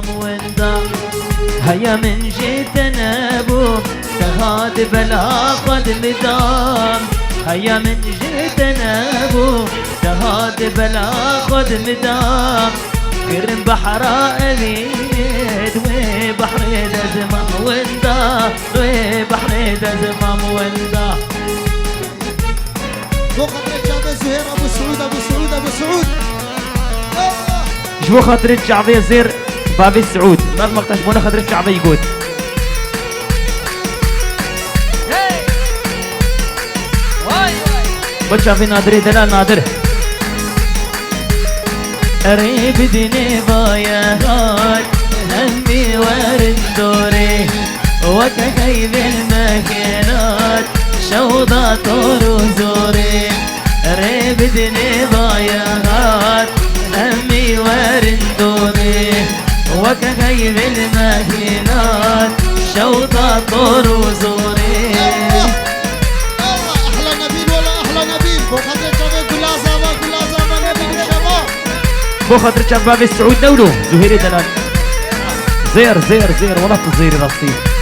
زمام وندا هيا من جيت نابو تهاد بلا قد مدام هيا من جيت نابو تهاد بلا قد مدام كرم بحراء بيد وبحر دا زمام وندا وبحر دا زمام وندا بو خاطر الجعبة زهير ابو سعود ابو سعود ابو سعود شبو خاطر الجعبة زهير بابي سعود ما بمقطع شبونا خاطر الجعبة يقول بتشافي نادري دلال نادر قريب ديني بايا هاي همي ورد دوري وككيب الماكينات شوضة طور وزوري قريب ديني بايا هاي همي ورد دوري وككيب الماكينات شوضة طور وزوري بو خاطر شباب السعود دولو زهيري دلال زير زير زير ولا تزيري رصيد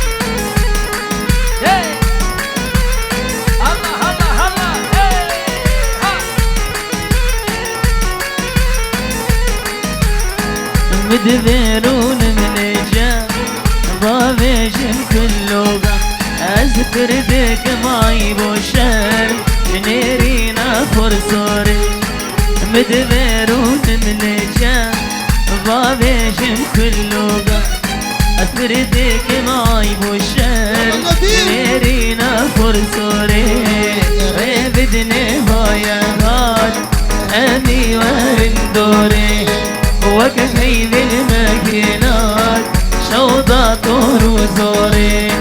مدبرون من الجام ضابجم كلوغا اذكر بك معي بوشان نيرينا فرصوري مدبرون من الجام ضابجم كلوغا اذكر بك معي بوشان نيرينا فرصوري بدني هايا هاد امي وهندوري وكهيب الماكينات شوضة طور وزوري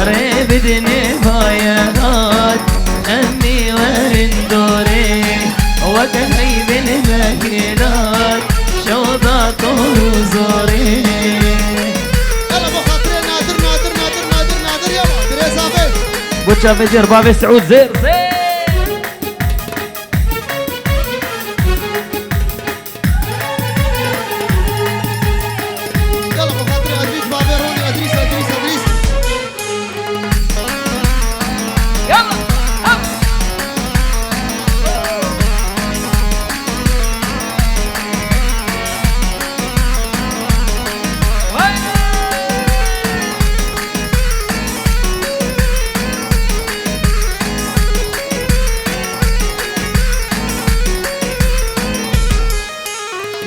ريبدني بايات أمي وهندوري وكهيب الماكينات شوضة طور وزوري يلا بو خاطري نادر نادر نادر نادر نادر يلا دري صافي بوتشافي زير بابي سعود زير زير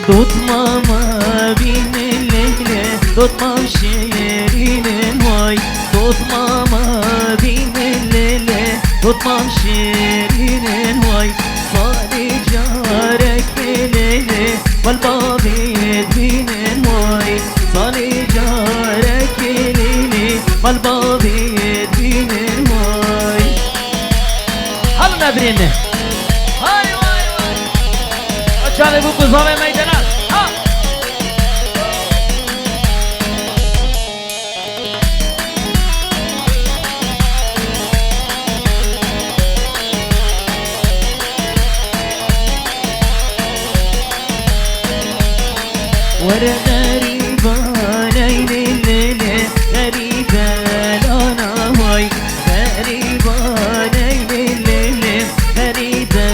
دوت ماما بين الليلة دوت ماما شيرين الماي دوت ماما بين الليلة دوت ماما شيرين الماي صالي جارك الليلة والباب يدين الماي صالي جارك الليلة والباب يدين الماي حلنا برينه هاي هاي هاي أشاري بوكو زومي ميدانات ورا غريبة ليلي الليلة غريبة لانا هاي غريبة ليلي الليلة غريبة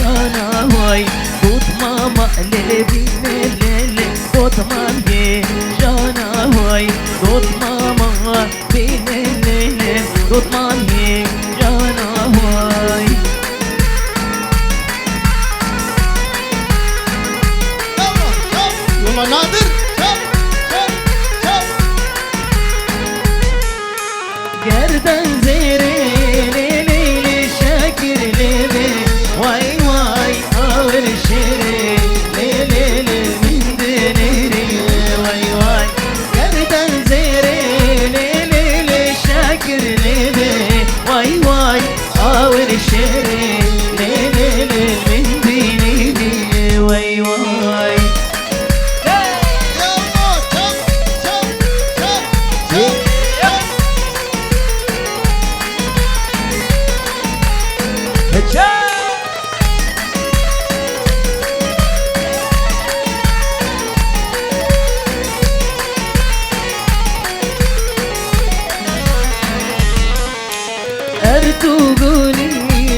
لانا هاي دوت ماما الليلة بين الليلة دوت ماما جانا هاي دوت ماما بين الليلة دوت ماما جانا هاي يلا نادر قردن زيري ليلي شاكر ليلي واي واي اول شيري ليلي من دنيري واي واي قردن زيري ليلي شاكر ليلي تقولي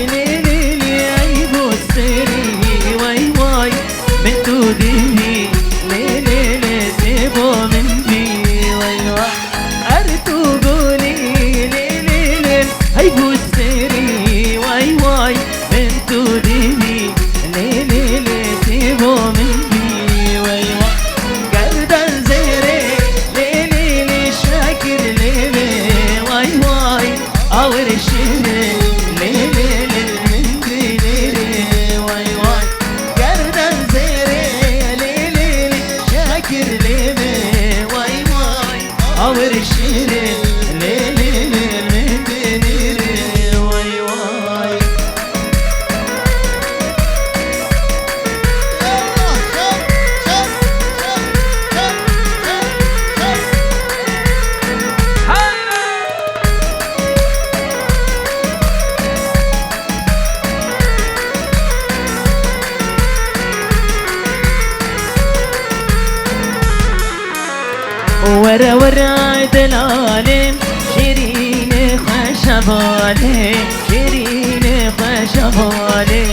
ليلي لي بصري واي واي من توديني ليلي لي تبو من بي واي واي أرتقولي ليلي لي هاي بصري واي واي من توديني ليلي لي تبو من بي واي واي قردن زيري ليلي لي شاكر ليلي واي واي أور الشيري ليلي للمندي ليلي واي واي قردن زيري ليلي لي شاكر ليلي واي واي أور الشيري ليلي للمندي ليلي واي واي ورا ورا دلالم شيرين خشبالي شيرين خشبالي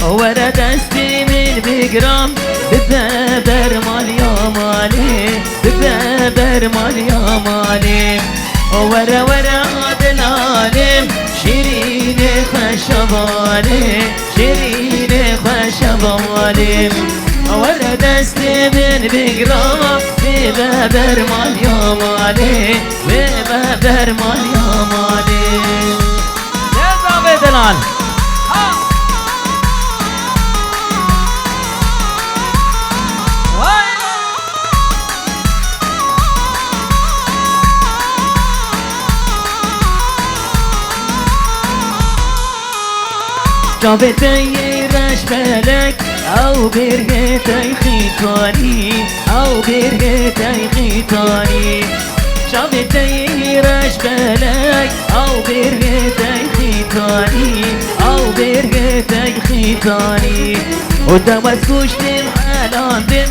ورا دستي من بقرام ببابر مال يا مالي ببابر مال يا مالي ورا ورا دلالم شيرين خشبالي شيرين خشبالي ورا دستي من بقرام ببابر مال يا مالي ببابر مال يا مالي يا زابي دلال جابتي رش بالك او برهتي خيطاني او برهتي خيطاني جابتي رش بالك او برهتي خيطاني او برهتي خيطاني ودمت كشتم حلاندم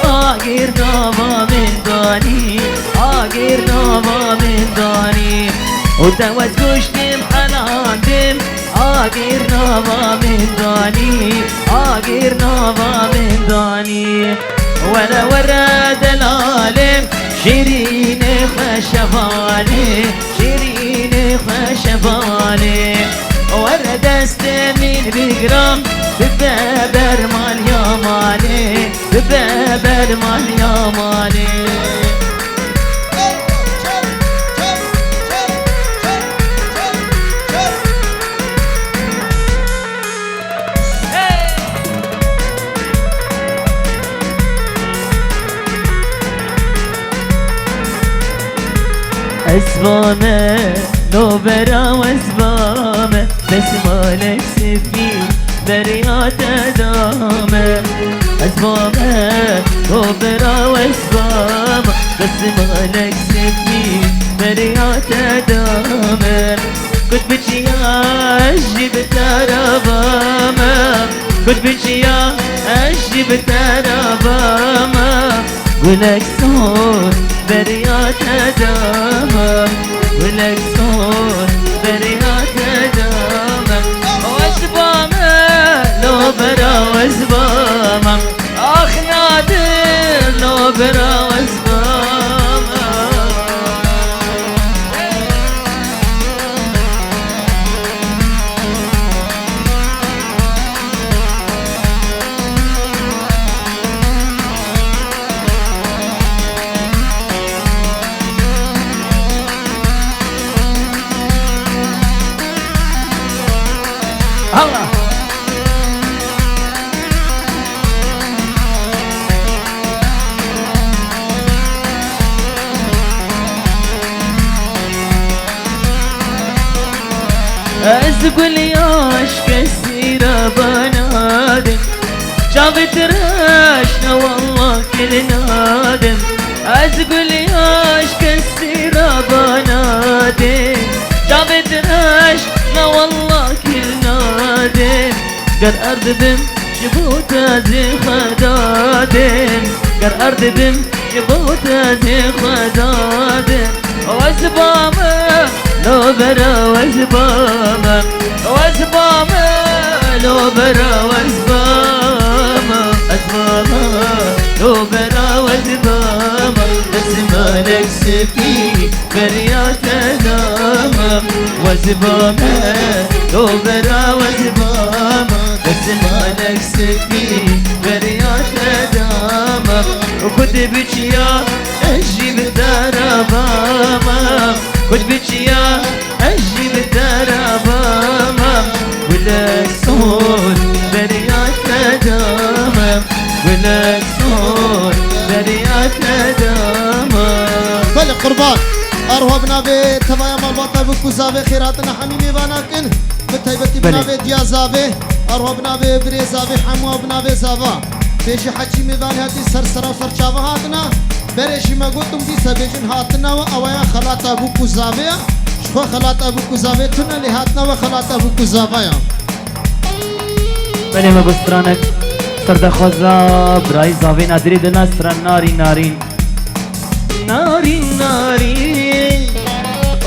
آغير نابا من داني آغير نابا من داني ودمت كشتم حلاندم آغير نابا من داني آغير نابا من داني ولا ورا دلالم شيرين خشباني شيرين خشباني ورا دست من بقرام ببابر مال يا مالي ببابر مال يا مالي أسبامة نوبرا وأسبامة بس مالك سفي بريات دامة أسبامة نوبرا وأسبامة بس مالك سفي بريات دامة كنت بتشي أجيب ترابامة كنت بتشي أجيب ترابامة قولك صوت بريات دامة قولك صوت بريات دامة واسبامة لو برا واسبامة اخ نادر لو برا واسبامة الله أزقل ياش كسيرة بنادم شافت راشنا والله كل نادم أزقل ياش كسيرة بنادم شافت راشنا والله كل نادم قر أرض بم شبوتا زي خدادم قر أرض بم شبوتا زي خدادم وأزبامه لو برا وزبامة وزبامة لو برا وزبامة أزبامة لو برا وزبامة بس مالك سفي بريات نامة وزبامة لو برا وزبامة بس مالك سفي بريات نامة وكنت بجيا أجيب الدربامة كنت بجيا أجيب الدربامة ولك صوت بريات ندامة ولك صوت بريات ندامة بله قربان أروه بنابه تبايا مالباطا بكو زابه خيراتنا حميمي باناكن بتايبتي بنابه ديا زابه أروه بنابه بري زابه حموه بنابه زابه بيشي حجي ميبان هاتي سرسرا وسرچاوه هاتنا بريشي ما قلتم دي سبيجن هاتنا وأويا خلاطا بكو زابه شخوا خلاطا بكو زابه تنا لي هاتنا وخلاطا بكو زابه بله ما بسترانك سرد خوزا براي زاوين ادري دنا سران نارين نارين نارين نارين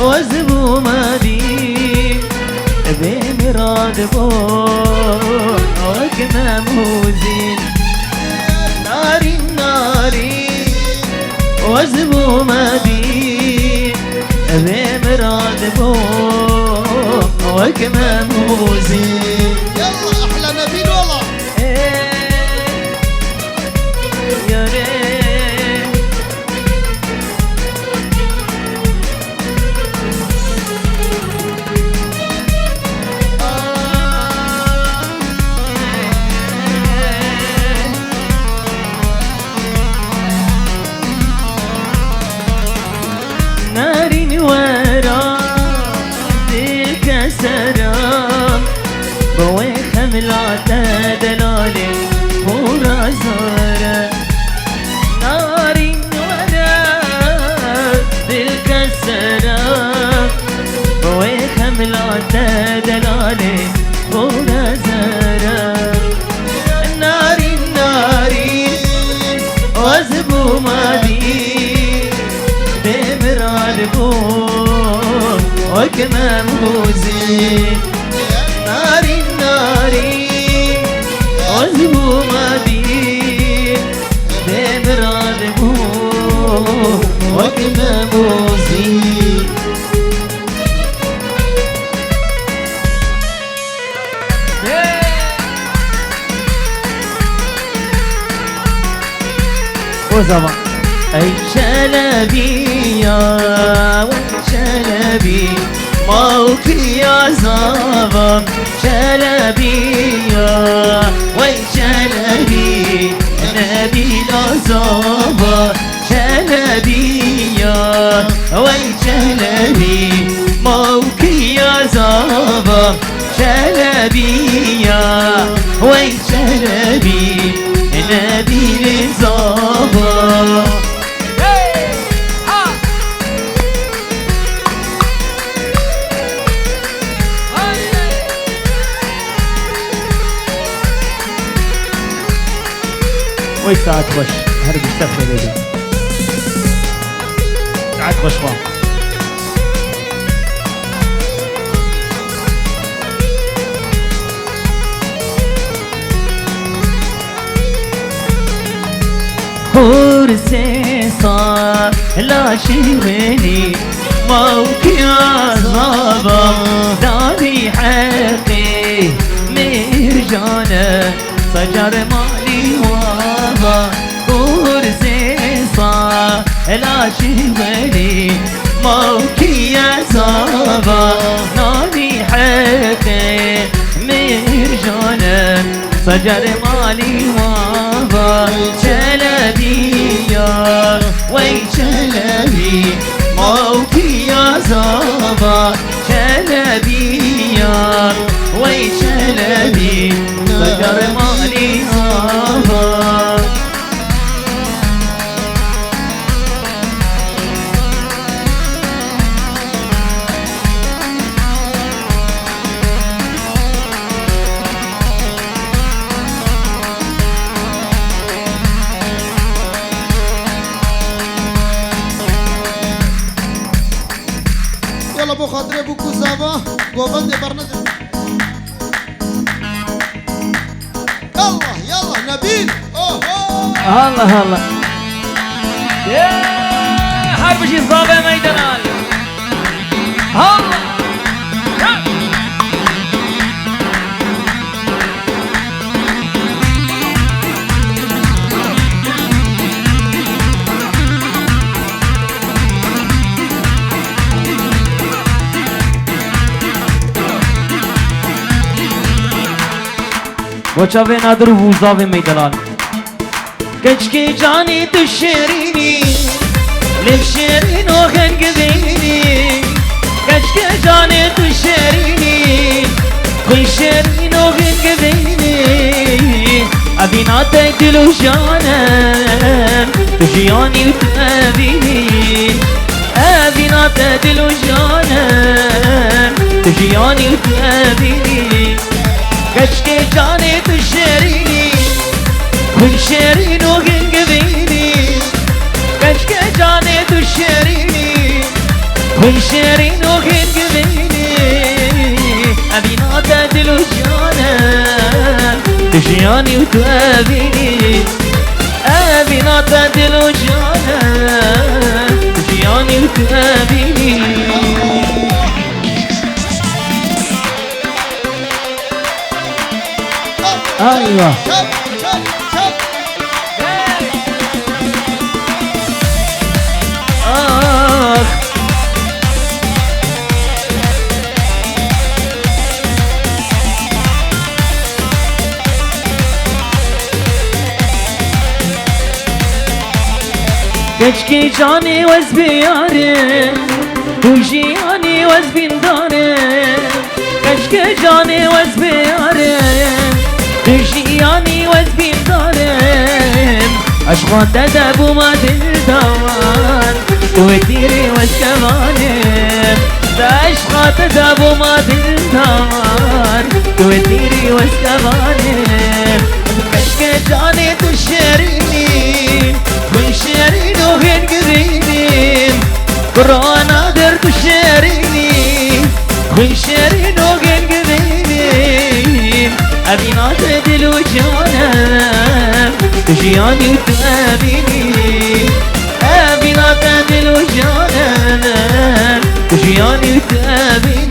وزبو مدين بمراد بون وكما موزين نارين نارين وزبو مدين بمراد بون وكما موزين يلا أحلى نبيل والله يا ريت نارين ورا ديك سرام بوي خملات دلالي فورا زارة نارين ورا ديك سرام بوي خملات دلالي فورا زارة نارين نارين وزبو مدين بمراد بون وكما موزين نارين نارين عزبو مدين بمراد بون وكما موزين وزمان أي شلبي يا شلبي موكي يا زابا شلبي يا شلبي نبي لا زابا شلبي يا شلبي موكي يا زابا شلبي يا شلبي نبي لزابا وي ساعات خش هرب السفرة ليلي ساعات خش ما هورسي صار لا شيريني موكي عذابا داري حقي مرجانة سجر مالي وابا هورسي صار لا شيريني موكي عذابا داري حقي مرجانة سجر مالي وابا شلبيا وي شلبي موكي يا زابا شلبيا وي شلبي سجر مالي وابا يلا بو خاطر ابو كوزابا قوبان دي برنده يلا يلا نبيل اوه الله الله يا حرب شي صابه ميدان الله وچاوه نادر ووزاوه میدلال کچکی جانی تو شیرینی لب شیرین و خنگ بینی کچکی جانی تو شیرینی خوی شیرین و خنگ بینی ابینات دل و جانم تو جیانی و تبینی ابینات دل و جانم تو جیانی و تبینی کچکی جانی تو شیرینی خوی شیرین و خنگ بینی کچکی جانی تو شیرینی خوی شیرین و خنگ بینی ابینات دل و جانم تو جیانی و تبینی ابینات دل و جانم تو جیانی و تبینی ايوه كشكي جاني وزبياري وجياني وزبنداري كشكي جاني وزبياري وجياني وزبنداري عشقا تدبو ما دلدوان وتيري وزكماني عشقا تدبو ما دلدوان وتيري وزكماني كشكي جاني تشيريني من شيرين وهين قرينين قرانا در تشيريني من شيرين وهين قرينين أبينات دل وجانا تجياني وتقابيني أبينات دل وجانا تجياني وتقابيني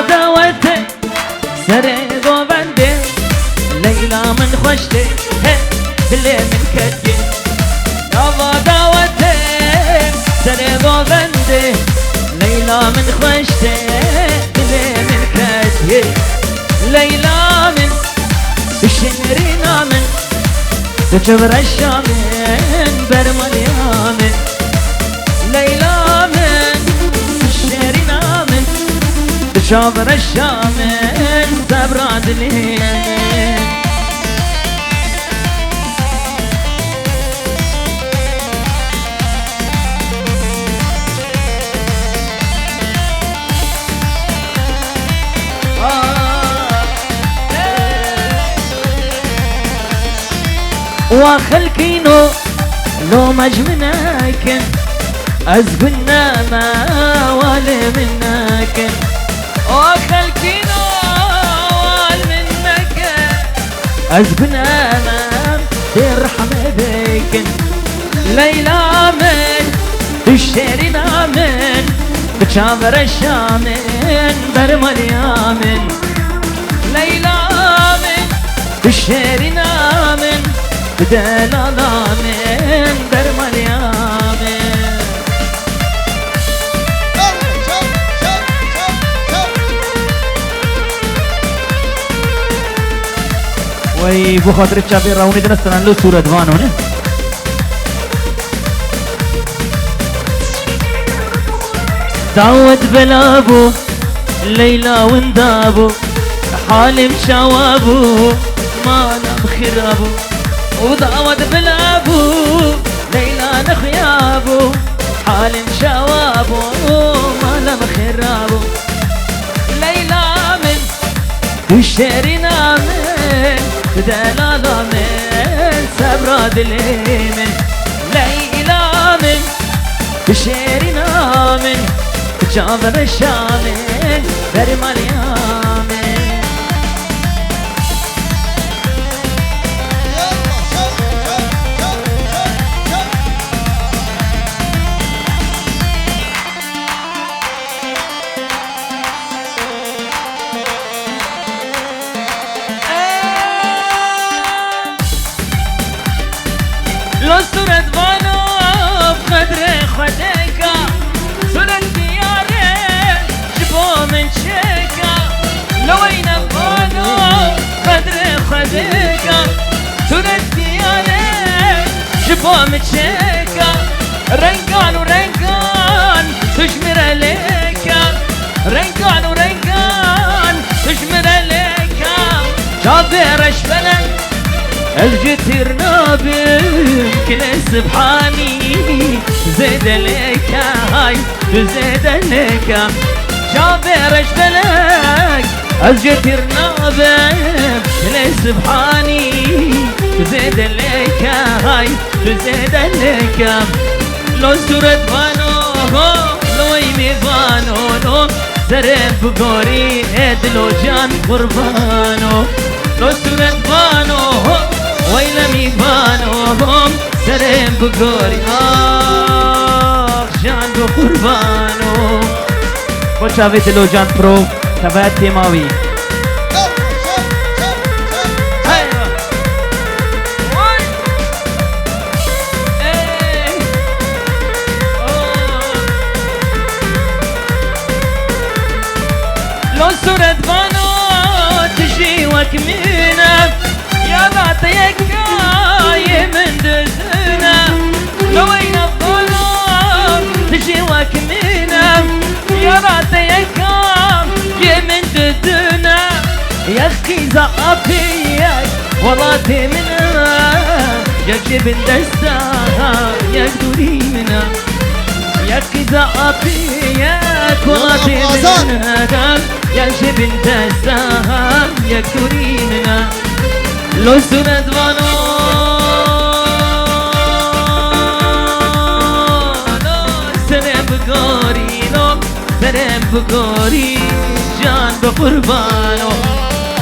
دعوتي سري بوبندي ليلى من خشتي بالليل من كدي يابا دعوتي سري بوبندي ليلى من خشتي بالليل من كدي ليلى من الشهرين من تجبر الشامن برمال يامن ليلى من الشهرين من شابر الشامن زبراد لي وخلكينو لو مجمناكن أزقنا ما والي مناكن وخلكينو والمنك أزقنا ما ترحم بيكن ليلى من تشترينا من بتشامر الشامن برمال يامن ليلى من تشترينا من بدلالا من برمال يامن وي بو خاطر تشافي راوني درستنا له صورة دوانو نه داود بلابو ليلى وندابو حالم شوابو مالم خرابو وداود بلابو ليلى نخيابو حالم شوابو مالم خرابو ليلى من وشيرنا من دلالا من سبراد من ليلى من وشيرنا من جابر الشامن درم اليامن لو صورت بانو بقدر خديكا صورت دياري جبو من شيكا لو وين بانو قدر خديكا صورت دياري جبو من شيكا رنقان ورنقان تشمر عليكا رنقان ورنقان تشمر عليكا جابر اشبلن الجتر نابم كل سبحاني زيد لك هاي زيد لك جابر اجدلك الجتر نابم كل سبحاني زيد لك هاي زيد لك لو صورت بانو لو يمي بانو سرب بقوري ادلو جان قربانو لو صورت بانو ويلمي بانوهم سرم بقوري جان بقربانو وشافت لو جان برو تبعت تيماوي لو صورت بانو تجي وكمينة يا بعطيك من دزنا لو وين الظلام تجي وكمينا يا بعطيك من دزنا يا اخي زقفيك ولاتي منا يا جبن دستاها يا قدوري منا يا اخي زقفيك ولاتي منا يا جبن دستاها يا قدوري منا لو صورت بانو سرم بقوري لو سرم بقوري جان بقربانو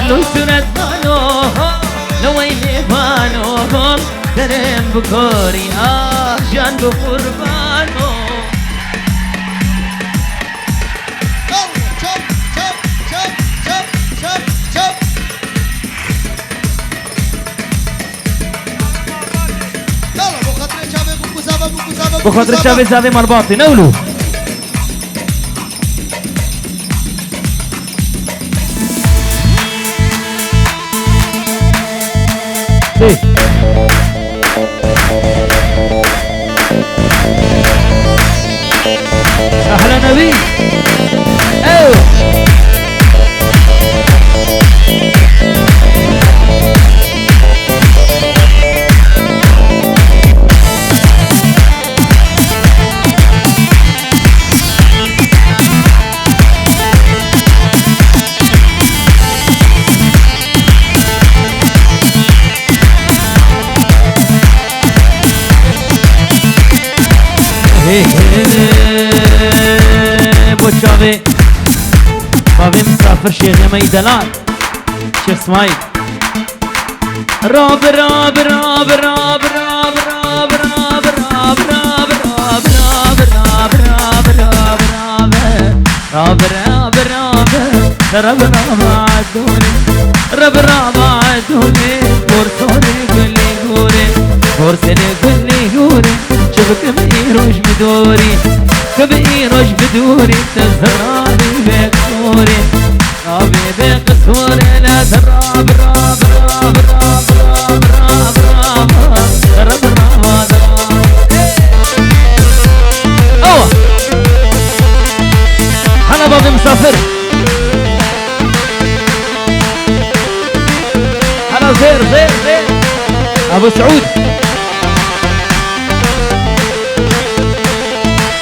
لو صورت بانو لو وين بانو سرم بقوري جان بقربانو بخاطر الشعب الزعبي مال باطي نولو احلى نبي ايوه بوشافي بابي مسافر شيخ ميدلان شيخ اسماعيل راب راب راب راب راب راب راب راب راب راب راب راب راب راب راب راب راب راب راب عدوني راب راب عدوني بورسوني قولي قولي بورسوني قولي قولي شوفك ميروش بدوري كبيروش بدوري تزراني بقصوري رابي بقصوري لا تراب راب راب راب ابو سعود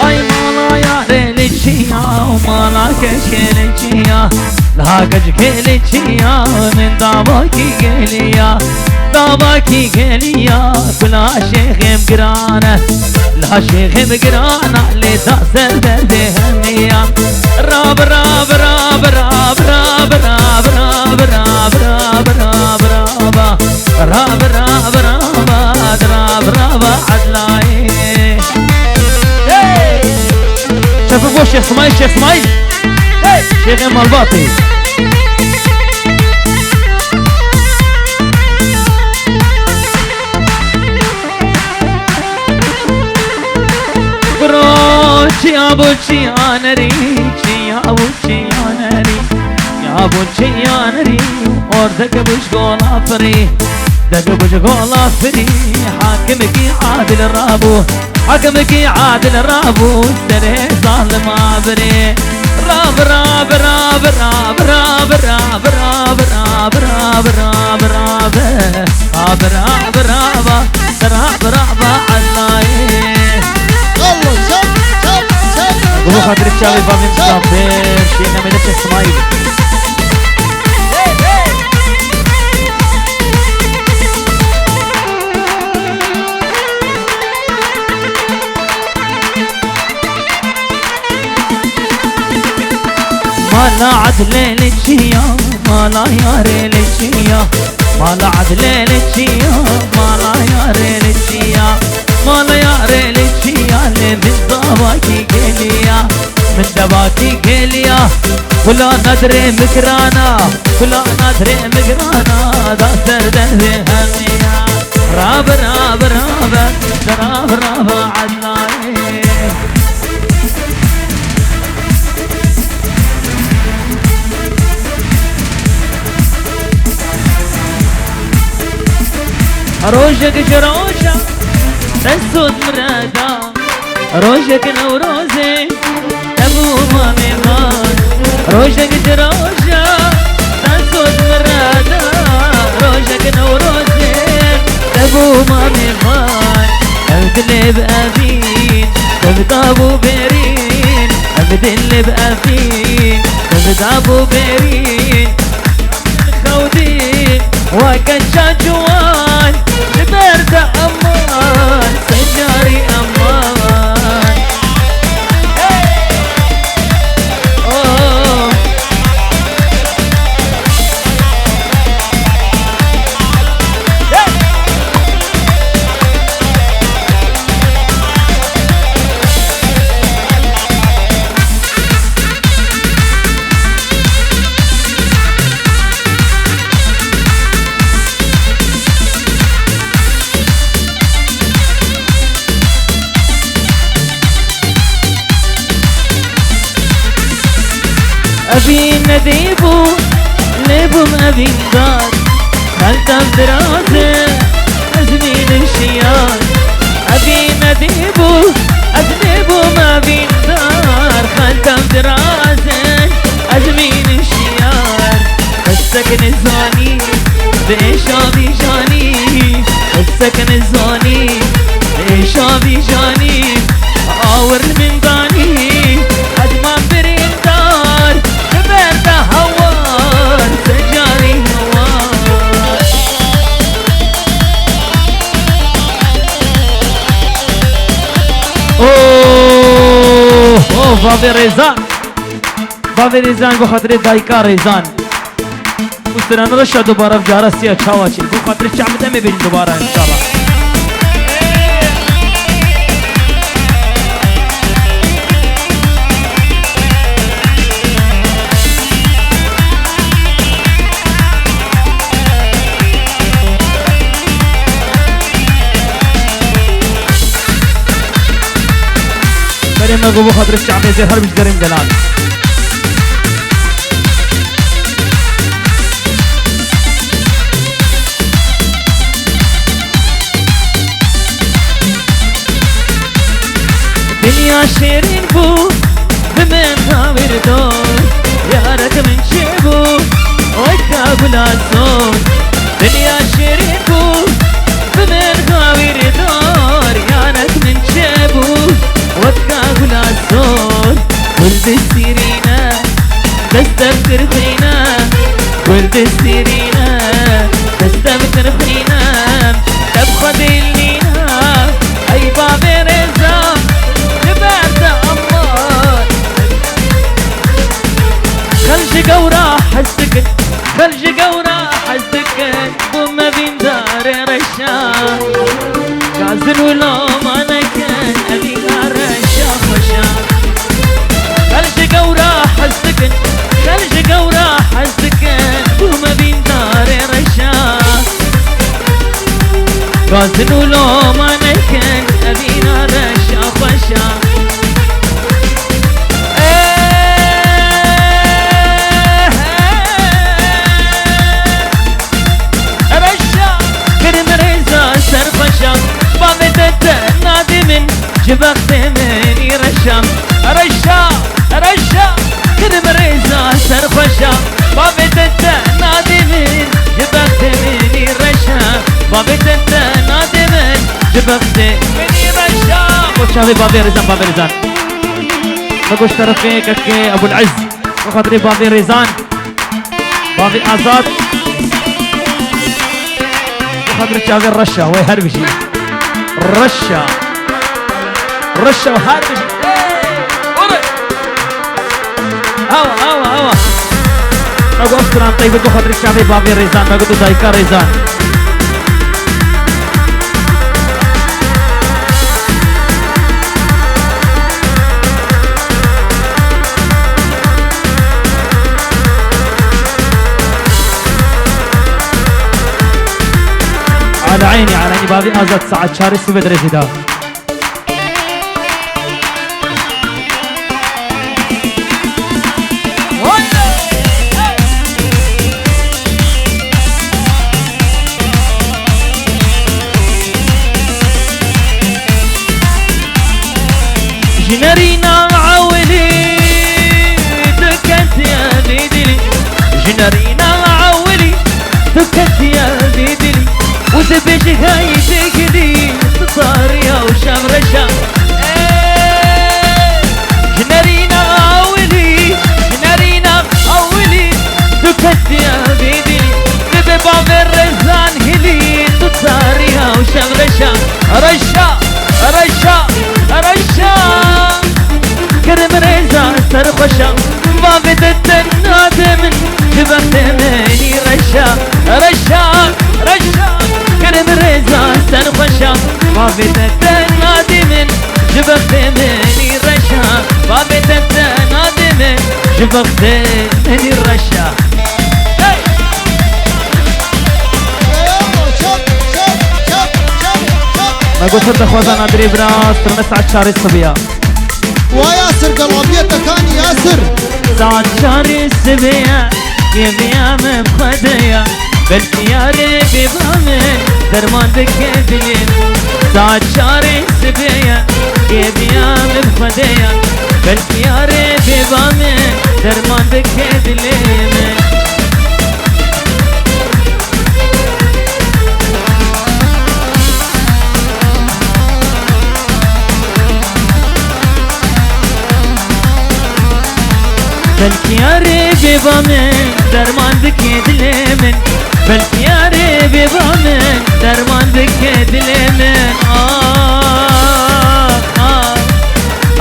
اي مالا يا ريليتشيا ومالا كشكيليتشيا لا كشكيليتشيا من داباكي قليا داباكي قليا كلا شيخ مقرانه لا شيخ مقرانه اللي تأثر بذهنيا راب راب راب راب راب راب راب راب راب راب راب راب راب راب راب راب عدلاي شوفوا الشيخ اسماعيل الشيخ اسماعيل شيخ ام الباطي يا بوشي يا نري يا بوشي يا نري يا بوشي يا نري اور دق بوش قولا فري دق بوش قولا فري حاكمك عادل الرابو حاكمك عادل الرابو سري ظالم عبري راب راب راب راب راب راب راب راب راب راب راب راب راب راب راب راب علاي وهو خاطر الشعبي بابي مسافر شيخنا ميدك اسماعيل مالا عدل للشيا مالا يا ريلشيا مالا عدل للشيا مالا يا ريلشيا مالا يا ريلشيا اللي من ضواكي قليا من دواكي قليا كلا ندري مقرانا كلا ندري مقرانا دا سردن ذهنيا راب راب راب راب راب عدناي روجك جروجة تسود مرادا روجك نوروزي أبو مامي مان روجك جروجة تسود مرادا روجك نوروزي أبو مامي مان أبدل بأبين تبدا أبو بيرين أبدل بأبين تبدا أبو بيرين خودين وكان شاجوان جبرت أمان سجاري أمان أبين نديبو ليبو أبين دار خلطة بدراسة أزمين الشيار أبين نديبو أزنيبو أبين دار خلطة بدراسة أزمين الشيار السكن الزاني بإيشا بيجاني السكن الزاني بإيشا بيجاني آور من داني أدمان برين دار كبرت هوار سجاري هوار اوه بابي ريزان بابي ريزان بخاطر دايكا ريزان مستنى نرشا دوباره في جارة سيا تشاواشي بخاطر الشعب ده مبين دوباره ان شاء الله بریم نگو بخاطر الشعب زیر هر بیش داریم دلال دنیا شیرین بو بمن خاور دور یارک من شیبو ویتا بلا زور دنیا شیرین بو بمن تستبكر فينا ولد سيرينا تستبكر فينا تبخد لينا أي باب رزا لبعد الله خلج قورا حسكن خلج قورا حسكن وما بين دار رشا غازل ولا ما نكن أبي رشا خشا خلج قورا حسكن خلج قورا حسكن وما بين دار رشا غازل ولا ما نكن أبي رشا خشا جبخت مني رشا رشا رشا كرم ريزا سرخشا بابت نادي من جبخت مني رشا بابت نادي من جبخت مني رشا وشافي بابي ريزان بابي ريزان نقوش طرفي ككي ابو العز وخاطري بابي ريزان بابي ازاد وخاطري شافي الرشا ويهربشي رشا رشا وهاربش هوا نقول أفكران طيب يقول خاطر الشعبي بابي ريزان نقول دايكا ريزان على عيني بابي آزاد سعد شاري سبد ريزيدا جنرينا عولي دكت يا ديدلي جنرينا عولي دكت يا ديدلي وذبش هاي دقلي صار يا وشام رشام جنرينا عولي جنرينا عولي دكت يا ديدلي ذب باب الرزان هلي صار يا وشام رشام رشا رشا رشا كرم ريزا سرخشا ما بدت النادم جبت مني رشا رشا رشا كرم ريزا سرخشا ما بدت النادم جبت مني رشا ما بدت النادم جبت مني رشا ما قلت خوازان ادري براس ترنسعد شاري الصبية وياسر قلبيتك كان ياسر سعد شاري الصبية يبيا مبخدية بالخياري ببامن درمان بكدلين سعد شاري الصبية يبيا مبخدية بالخياري ببامن درمان بكدلين بلكي يا ريبي بامن درمان بكيد لمن بلكي يا ريبي بامن درمان بكيد لمن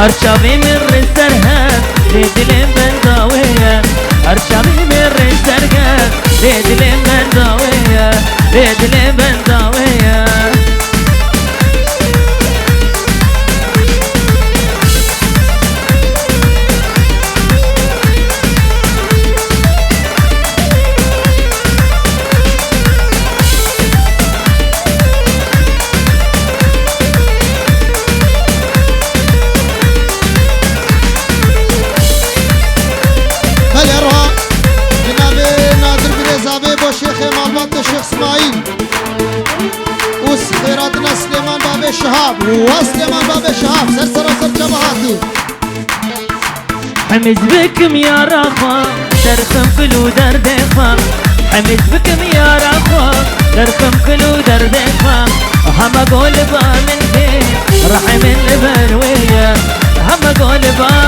أرشابي من رسرها ليدلين بنداوية أرشابي من رسرها ليدلين بنداوية ليدلين بنداوية شهاب وسليمان باب شهاب سرسر جبهاتي حمز بكم يا رخا درخم كلو دردخا حمز بكم يا رخا درخم كلو دردخا هم اقول من بيه رح من البروية هم اقول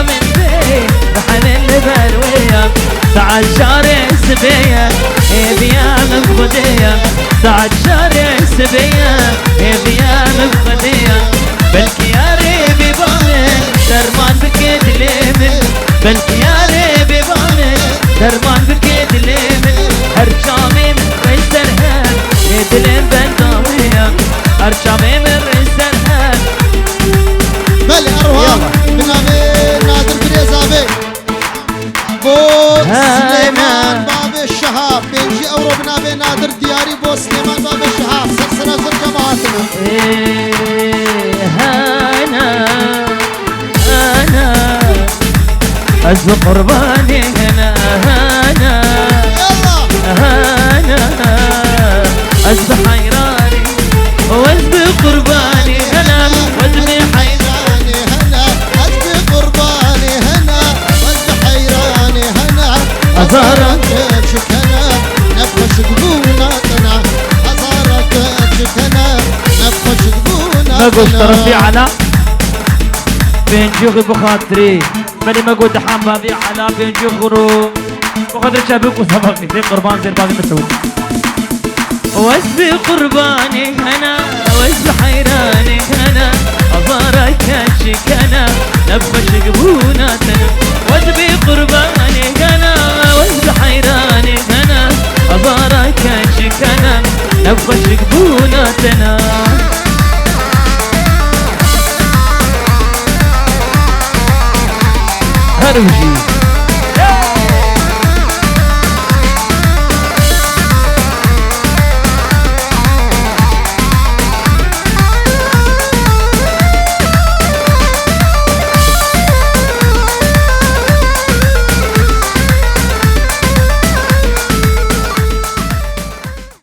من بيه رح من البروية سعد شارع سبية بيا مفقدية سعد شارع سبية بيا مفقدية بلكي يا ريبي بامن درمان بكيت ليمن بلكي يا ريبي بامن درمان بكيت ليمن هرشامي من رئيس الهان يدلين بندامية هرشامي من رئيس الهان بلي أروها بنابي نادر بريزابي بو سليمان باب الشهاب بيجي أورو بنابي نادر دياري بو سليمان باب الشهاب سلسلة زرقة معاتنا أنا أزو قرباني أنا أزو حيراني وأزو قرباني أنا وأزو حيراني أزو قرباني هنا وأزو حيراني هنا أزارك شكنا نفخش قبوناتنا أزارك شكنا نفخش قبوناتنا ما قلت ربي على بين جوغي بخاطري ماني ما قلت حمامي على بين جوغرو بخاطر شابك وسبقني زي قربان زي الباقي مسعود واسبي قرباني هنا واسبي حيراني هنا أزارك شكنا نفخش قبوناتنا واسبي قرباني هنا واسبي حيراني هنا أزارك شكنا نفخش قبوناتنا هرجي